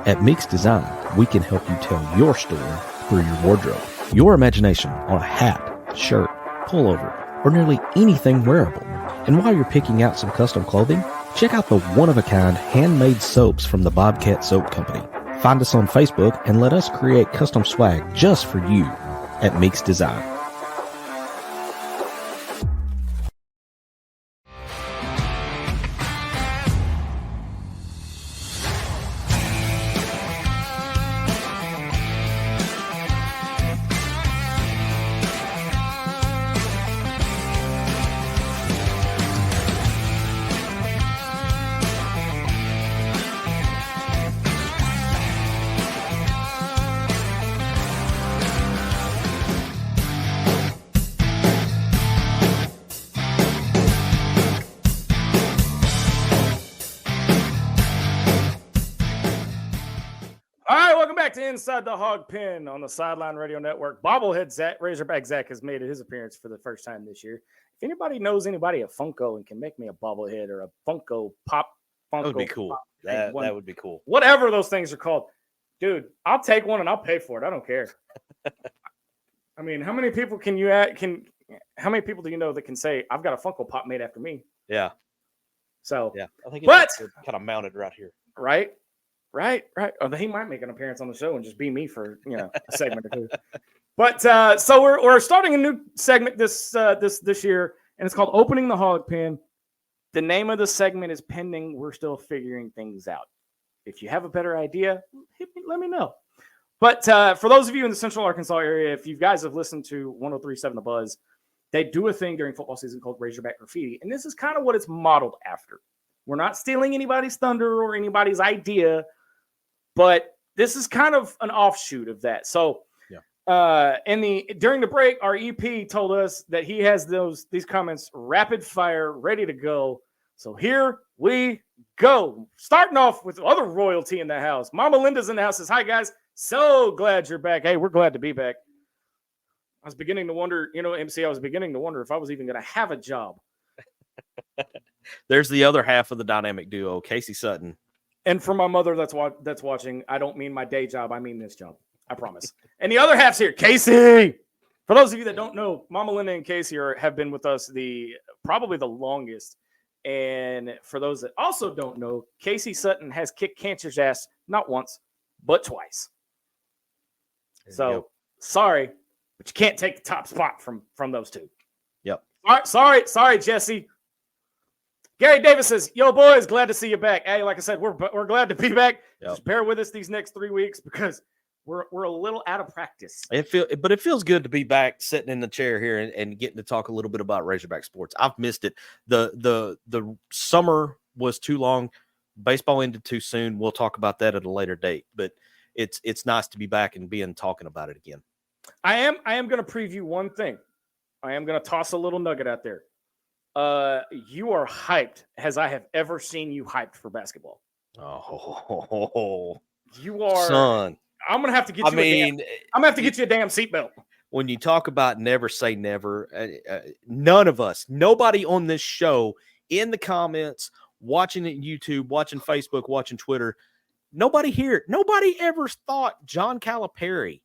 At Mix Design, we can help you tell your story through your wardrobe. Your imagination on a hat, shirt, pullover, or nearly anything wearable. And while you're picking out some custom clothing, check out the one-of-a-kind handmade soaps from the Bobcat Soap Company. Find us on Facebook and let us create custom swag just for you at Mix Design. Inside the Hawg Pen on the Sideline Radio Network. Bobblehead Zach, Razorback Zach, has made his appearance for the first time this year. If anybody knows anybody at Funko and can make me a bobblehead or a Funko Pop, that would be cool. That would be cool. Whatever those things are called, dude, I'll take one and I'll pay for it. I don't care. I mean, how many people how many people do you know that can say I've got a Funko Pop made after me? Yeah. So yeah, I think it's kind of mounted right here. Right. Oh, he might make an appearance on the show and just be me for a segment or two. But so we're starting a new segment this year, and it's called Opening the Hog Pen. The name of the segment is pending. We're still figuring things out. If you have a better idea, let me know. But for those of you in the Central Arkansas area, if you guys have listened to 103.7 The Buzz, they do a thing during football season called Razorback Graffiti, and this is kind of what it's modeled after. We're not stealing anybody's thunder or anybody's idea. But this is kind of an offshoot of that. So, during the break, our EP told us that he has these comments rapid fire, ready to go. So here we go. Starting off with other royalty in the house. Mama Linda's in the house. Says, "Hi guys, so glad you're back." Hey, we're glad to be back. I was beginning to wonder, MC. I was beginning to wonder if I was even going to have a job. There's the other half of the dynamic duo, Casey Sutton. And for my mother that's watching, I don't mean my day job. I mean this job. I promise. And the other half's here. Casey, For those of you that don't know, Mama Linda and Casey have been with us probably the longest. And for those that also don't know, Casey Sutton has kicked Cancer's ass not once, but twice. So sorry, but you can't take the top spot from those two. Yep. Sorry, Jesse. Gary Davis says, "Yo, boys, glad to see you back." Hey, like I said, we're glad to be back. Yep. Just bear with us these next 3 weeks because we're a little out of practice. But it feels good to be back sitting in the chair here and getting to talk a little bit about Razorback sports. I've missed it. The summer was too long. Baseball ended too soon. We'll talk about that at a later date. But it's nice to be back and talking about it again. I am going to preview one thing. I am going to toss a little nugget out there. You are hyped as I have ever seen you hyped for basketball. Oh, you are, son. I'm gonna have to get you. I'm gonna have to get you a damn seatbelt. When you talk about never say never, none of us, nobody on this show, in the comments, watching it YouTube, watching Facebook, watching Twitter, nobody ever thought John Calipari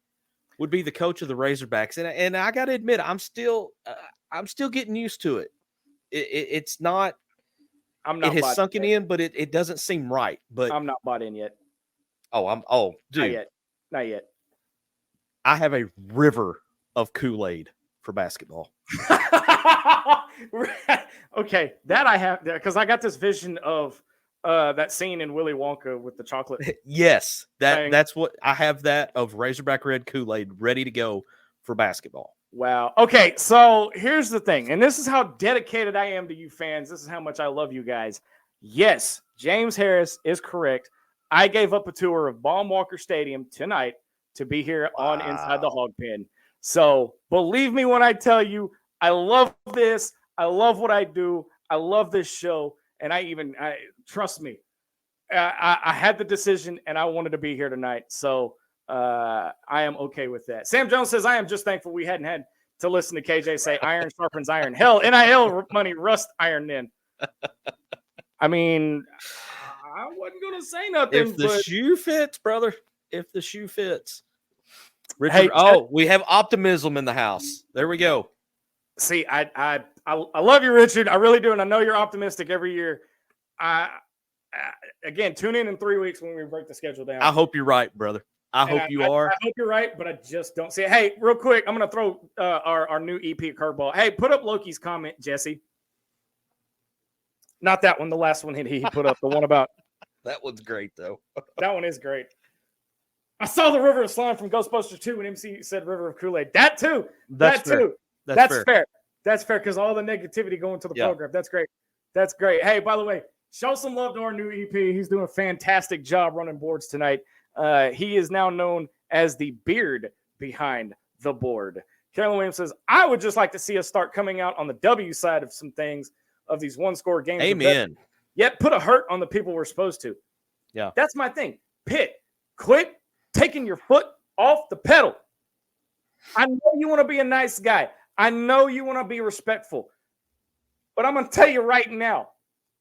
would be the coach of the Razorbacks, and I got to admit, I'm still getting used to it. It's not. It has sunken in, but it doesn't seem right. But I'm not bought in yet. Dude. Not yet. I have a river of Kool-Aid for basketball. Okay, that I have, because I got this vision of that scene in Willy Wonka with the chocolate. Yes, thing. That's what I have. That of Razorback Red Kool-Aid ready to go for basketball. Wow. Okay, so here's the thing, and this is how dedicated I am to you fans. This is how much I love you guys. Yes, James Harris is correct. I gave up a tour of Baum Walker Stadium tonight to be here on Inside the Hawg Pen. So believe me when I tell you, I love this. I love what I do. I love this show. And I trust me, I had the decision and I wanted to be here tonight. So I am okay with that. Sam Jones says, I am just thankful we hadn't had to listen to KJ say iron sharpens iron. Hell, NIL money rust iron in. I mean, I wasn't going to say nothing. If the shoe fits, brother, if the shoe fits. Hey, Richard, we have optimism in the house. There we go. See, I love you, Richard. I really do. And I know you're optimistic every year. Again, tune in 3 weeks when we break the schedule down. I hope you're right, brother. I hope you are. I hope you're right, but I just don't see it. Hey, real quick, I'm going to throw our new EP curveball. Hey, put up Loki's comment, Jesse. Not that one. The last one he put up. The one about. That one's great, though. That one is great. I saw the River of Slime from Ghostbusters 2 when MC said River of Kool-Aid. That too. That's fair. That's fair because all the negativity going to the program. That's great. That's great. Hey, by the way, show some love to our new EP. He's doing a fantastic job running boards tonight. He is now known as the beard behind the board. Carolyn Williams says, I would just like to see us start coming out on the W side of some things of these one-score games. Amen. Yet put a hurt on the people we're supposed to. Yeah. That's my thing. Pitt, quit taking your foot off the pedal. I know you want to be a nice guy. I know you want to be respectful. But I'm going to tell you right now,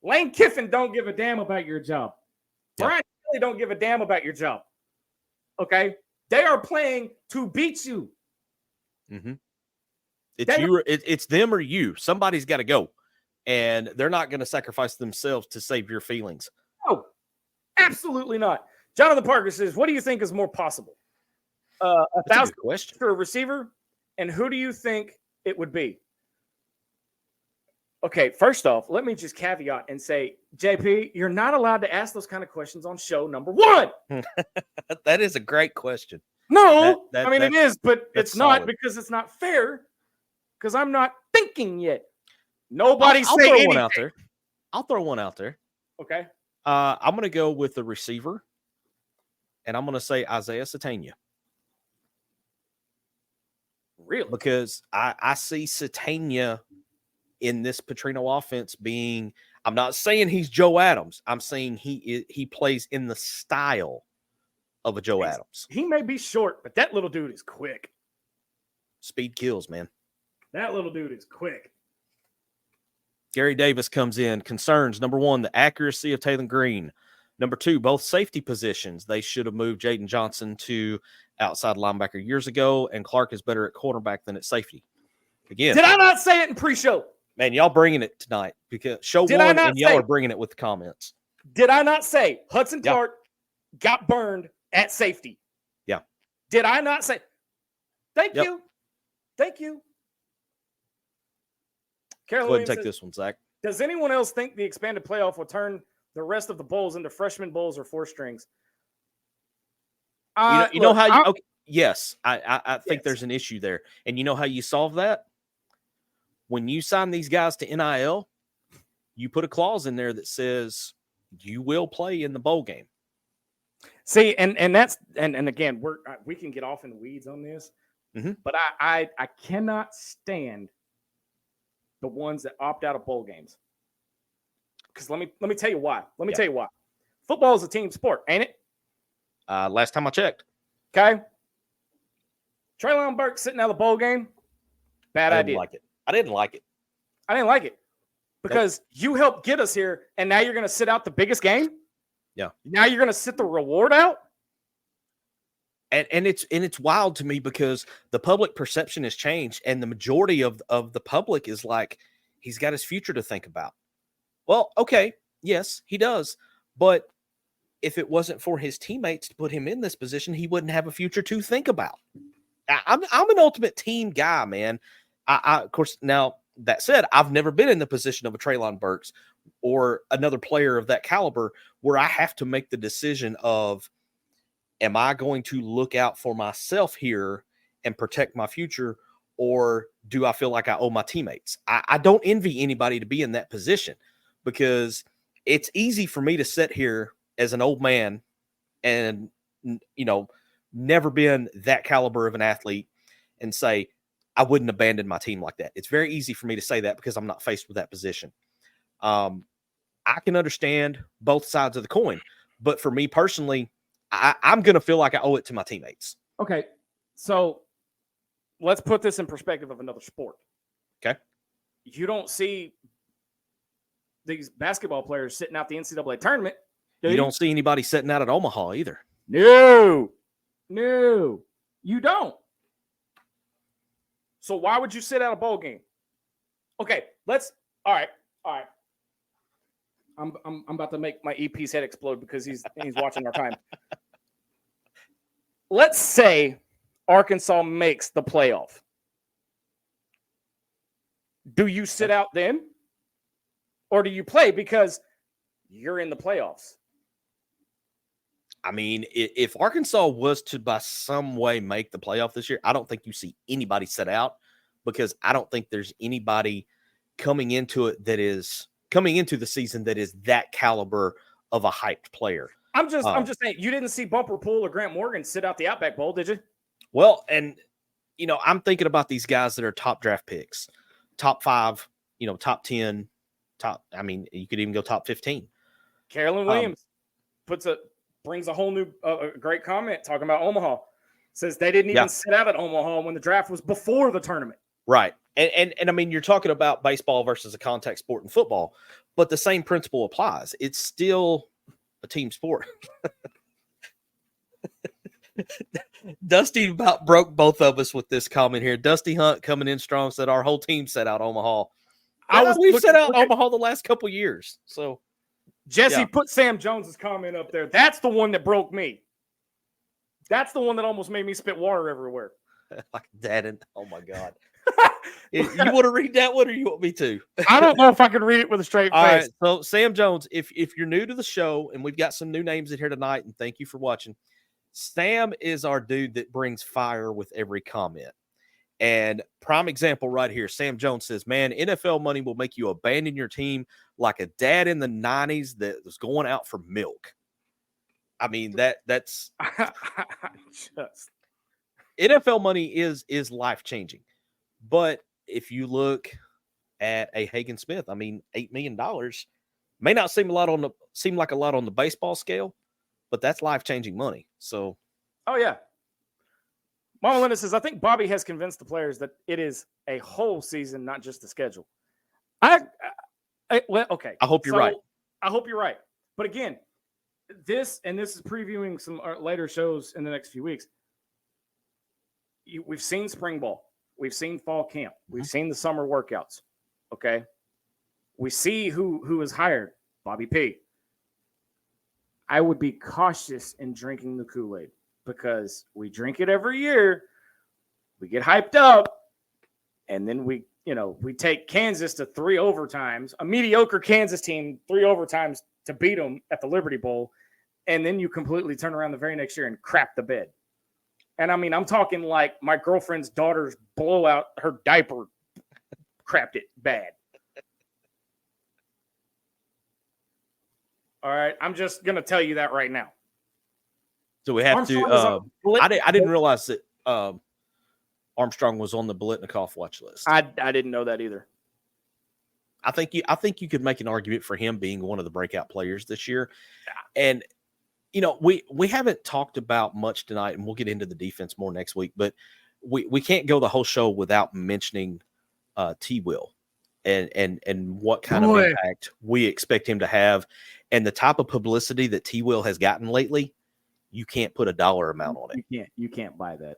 Lane Kiffin don't give a damn about your job. Yeah. Brian Kelly don't give a damn about your job. Okay? They are playing to beat you. Mm-hmm. It's them or you. Somebody's got to go. And they're not going to sacrifice themselves to save your feelings. No, absolutely not. Jonathan Parker says, what do you think is more possible? 1,000 question for a receiver? And who do you think it would be? Okay, first off, let me just caveat and say, JP, you're not allowed to ask those kind of questions on show number 1. That is a great question. No, it is, but it's not solid. because it's not fair because I'm not thinking yet. Nobody I'll say throw anything. one out there. I'll throw one out there. Okay. I'm going to go with the receiver, and I'm going to say Isaiah Satania. Really? Because I see Satania in this Petrino offense being, I'm not saying he's Joe Adams. I'm saying he plays in the style of a Joe Adams. He may be short, but that little dude is quick. Speed kills, man. That little dude is quick. Gary Davis comes in. Concerns, number 1, the accuracy of Taylen Green. Number 2, both safety positions. They should have moved Jaden Johnson to outside linebacker years ago, and Clark is better at cornerback than at safety. Again, Did I not say it in pre-show? man, y'all bringing it tonight because show Did I one, not and y'all say- are bringing it with the comments. Did I not say Hudson Yeah. Clark got burned at safety? Yeah. Did I not say? Thank Yep. you. Thank you. Carolyn Go ahead and Williams take says, this one, Zach. does anyone else think the expanded playoff will turn the rest of the bowls into freshman bowls or 4 strings? You know look, how you? I'm- Okay, yes, I think Yes. there's an issue there, and you know how you solve that? When you sign these guys to NIL, you put a clause in there that says you will play in the bowl game. See, and that's and again, we can get off in the weeds on this, Mhm. but I cannot stand the ones that opt out of bowl games. Because let me tell you why. Let me Yeah. tell you why. Football is a team sport, ain't it? Last time I checked, Okay. Traylon Burke sitting out of the bowl game. Bad I idea. didn't like it. I didn't like it. I didn't like it because you helped get us here, and now you're going to sit out the biggest game. Yeah. Now you're going to sit the reward out. And it's wild to me because the public perception has changed, and the majority of the public is like, he's got his future to think about. Well, okay, yes, he does, but if it wasn't for his teammates to put him in this position, he wouldn't have a future to think about. I'm an ultimate team guy, man. I of course, now that said, I've never been in the position of a Traylon Burks or another player of that caliber where I have to make the decision of, am I going to look out for myself here and protect my future, or do I feel like I owe my teammates? I don't envy anybody to be in that position, because it's easy for me to sit here as an old man and, never been that caliber of an athlete and say, I wouldn't abandon my team like that. It's very easy for me to say that because I'm not faced with that position. I can understand both sides of the coin, but for me personally, I'm going to feel like I owe it to my teammates. Okay. So let's put this in perspective of another sport. Okay. You don't see these basketball players sitting out the NCAA tournament. You don't see anybody sitting out at Omaha either. No, you don't. So why would you sit out a bowl game? Okay, all right. I'm about to make my EP's head explode because he's watching our time. Let's say Arkansas makes the playoff. Do you sit out then? Or do you play because you're in the playoffs? I mean, if Arkansas was to by some way make the playoff this year, I don't think you see anybody sit out, because I don't think there's anybody coming into the season that is that caliber of a hyped player. I'm just saying, you didn't see Bumper Pool or Grant Morgan sit out the Outback Bowl, did you? Well, and I'm thinking about these guys that are top draft picks, top 5, top 10, you could even go top 15. Carolyn Williams brings a whole new great comment talking about Omaha. Says they didn't even sit out at Omaha when the draft was before the tournament. Right. And I mean, you're talking about baseball versus a contact sport in football, but the same principle applies. It's still a team sport. Dusty about broke both of us with this comment here. Dusty Hunt coming in strong said our whole team set out Omaha. We've set out Omaha the last couple years. So Jesse put Sam Jones's comment up there. That's the one that broke me. That's the one that almost made me spit water everywhere. Like that, and oh my God. You want to read that one, or you want me to? I don't know if I can read it with a straight face. All right, so Sam Jones, if you're new to the show, and we've got some new names in here tonight, and thank you for watching. Sam is our dude that brings fire with every comment. And prime example right here, Sam Jones says, man, NFL money will make you abandon your team like a dad in the 90s that was going out for milk. I mean, that's NFL money is life-changing. But if you look at a Hagen Smith, I mean, $8 million may not seem like a lot on the baseball scale, but that's life-changing money. So, oh yeah. Mama Linda says, I think Bobby has convinced the players that it is a whole season, not just the schedule. Okay. I hope you're right. I hope you're right. But again, this is previewing some later shows in the next few weeks. We've seen spring ball. We've seen fall camp. We've seen the summer workouts. Okay. We see who is hired. Bobby P. I would be cautious in drinking the Kool-Aid because we drink it every year. We get hyped up, and then we take Kansas to 3 overtimes, a mediocre Kansas team, 3 overtimes to beat them at the Liberty Bowl, and then you completely turn around the very next year and crap the bed. And I mean, I'm talking like my girlfriend's daughter's blowout, her diaper crapped it bad. All right, I'm just going to tell you that right now. So we have to I didn't realize that Armstrong was on the Biletnikoff watch list. I didn't know that either. I think you could make an argument for him being one of the breakout players this year. And we haven't talked about much tonight, and we'll get into the defense more next week, but we can't go the whole show without mentioning T. Will and what kind of impact we expect him to have, and the type of publicity that T. Will has gotten lately. You can't put a dollar amount on it. You can't buy that.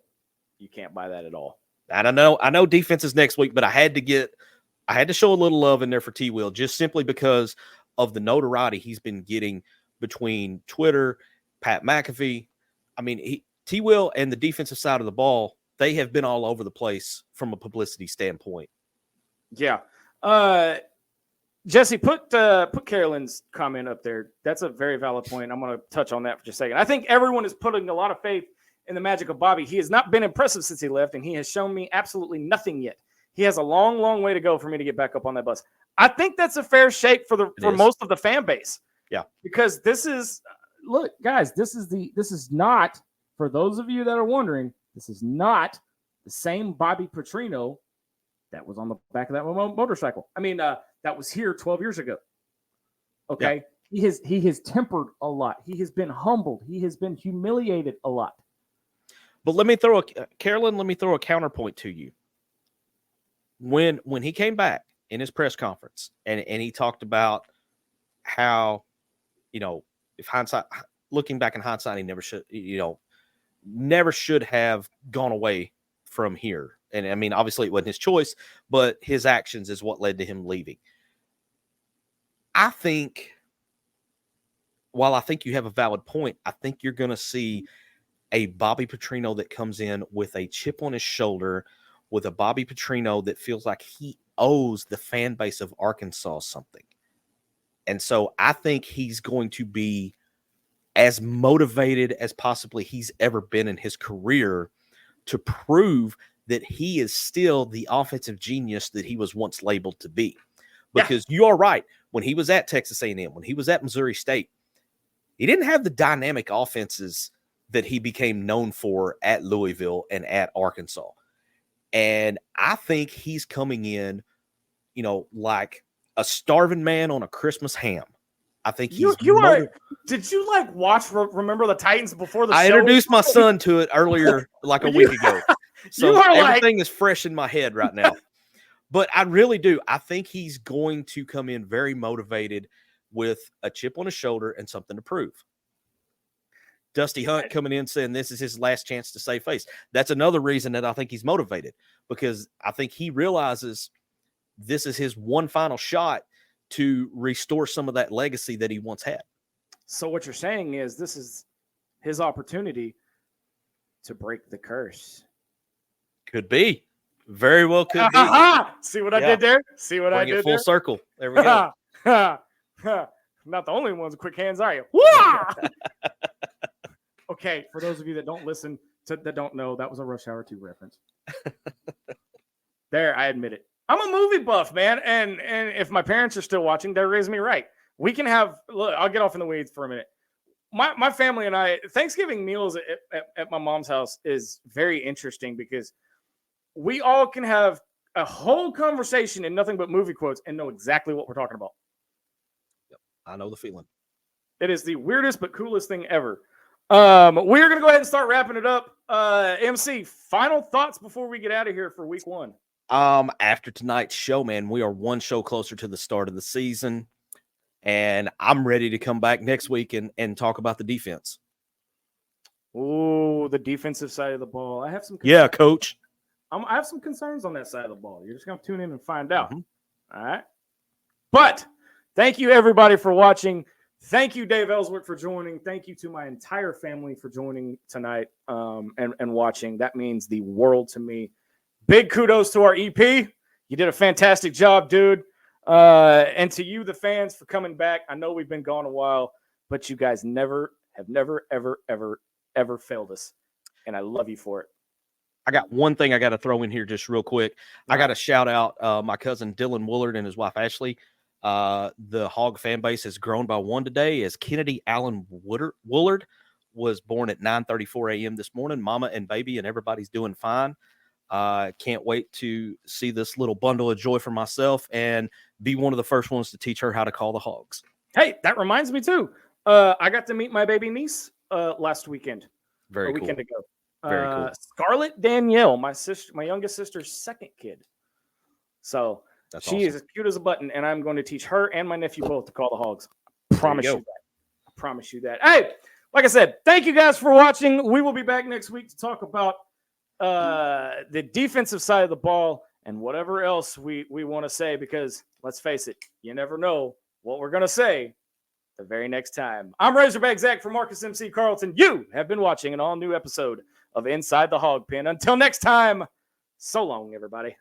You can't buy that at all. I don't know. I know defense is next week, but I had to show a little love in there for T. Will, just simply because of the notoriety he's been getting between Twitter, Pat McAfee. I mean, T. Will and the defensive side of the ball, they have been all over the place from a publicity standpoint. Yeah. Jesse, put Carolyn's comment up there. That's a very valid point. I'm going to touch on that for just a second. I think everyone is putting a lot of faith in the magic of Bobby. He has not been impressive since he left, and he has shown me absolutely nothing yet. He has a long, long way to go for me to get back up on that bus. I think that's a fair shake for most of the fan base. Yeah. Because this is look, guys, this is not, for those of you that are wondering, this is not the same Bobby Petrino that was on the back of that motorcycle. I mean, that was here 12 years ago. Okay. Yeah. He has tempered a lot. He has been humbled. He has been humiliated a lot. But Carolyn, let me throw a counterpoint to you. When he came back in his press conference and he talked about how, if looking back in hindsight, he never should have gone away from here. And I mean, obviously it wasn't his choice, but his actions is what led to him leaving. I think, while I think you have a valid point, I think you're going to see a Bobby Petrino that comes in with a chip on his shoulder, with a Bobby Petrino that feels like he owes the fan base of Arkansas something. And so I think he's going to be as motivated as possibly he's ever been in his career to prove that he is still the offensive genius that he was once labeled to be. Because you are right. When he was at Texas A&M, when he was at Missouri State, he didn't have the dynamic offenses that he became known for at Louisville and at Arkansas. And I think he's coming in, like a starving man on a Christmas ham. I think he's Did you watch Remember the Titans before the show? I introduced my son to it earlier, like a week ago. So everything is fresh in my head right now. But I really do. I think he's going to come in very motivated with a chip on his shoulder and something to prove. Dusty Hunt coming in saying this is his last chance to save face. That's another reason that I think he's motivated, because I think he realizes this is his one final shot to restore some of that legacy that he once had. So what you're saying is this is his opportunity to break the curse. Could be. Very well could be. See what I did there? See what I did full there? Circle. There we go. Not the only ones with quick hands, are you? Okay, for those of you that don't listen, that don't know, that was a Rush Hour 2 reference. There, I admit it. I'm a movie buff, man, and if my parents are still watching, they raised me right. We can have, look, I'll get off in the weeds for a minute. My family and I, Thanksgiving meals at my mom's house is very interesting because we all can have a whole conversation in nothing but movie quotes and know exactly what we're talking about. Yep, I know the feeling. It is the weirdest but coolest thing ever. We're going to go ahead and start wrapping it up. MC, final thoughts before we get out of here for week 1. After tonight's show, man, we are one show closer to the start of the season. And I'm ready to come back next week and talk about the defense. Oh, the defensive side of the ball. I have some. Yeah, coach. I have some concerns on that side of the ball. You're just going to tune in and find out. Mm-hmm. All right. But thank you, everybody, for watching. Thank you, Dave Ellsworth, for joining. Thank you to my entire family for joining tonight and watching. That means the world to me. Big kudos to our EP. You did a fantastic job, dude. And to you, the fans, for coming back. I know we've been gone a while, but you guys have never, ever failed us. And I love you for it. I got one thing I got to throw in here just real quick. I got to shout out my cousin Dylan Woolard and his wife Ashley. The Hog fan base has grown by one today as Kennedy Allen Woolard was born at 9:34 a.m. this morning. Mama and baby and everybody's doing fine. Can't wait to see this little bundle of joy for myself and be one of the first ones to teach her how to call the hogs. Hey, that reminds me too. I got to meet my baby niece last weekend. Very cool. Weekend ago. Very cool. Scarlett Danielle, my youngest sister's second kid. So That's she awesome. is as cute as a button, and I'm going to teach her and my nephew both to call the hogs. Promise you that. I promise you that. Hey, like I said, thank you guys for watching. We will be back next week to talk about the defensive side of the ball and whatever else we want to say, because let's face it, you never know what we're going to say the very next time. I'm Razorback Zach from Marcus MC Carlton. You have been watching an all-new episode of Inside the Hog Pen. Until next time, so long, everybody.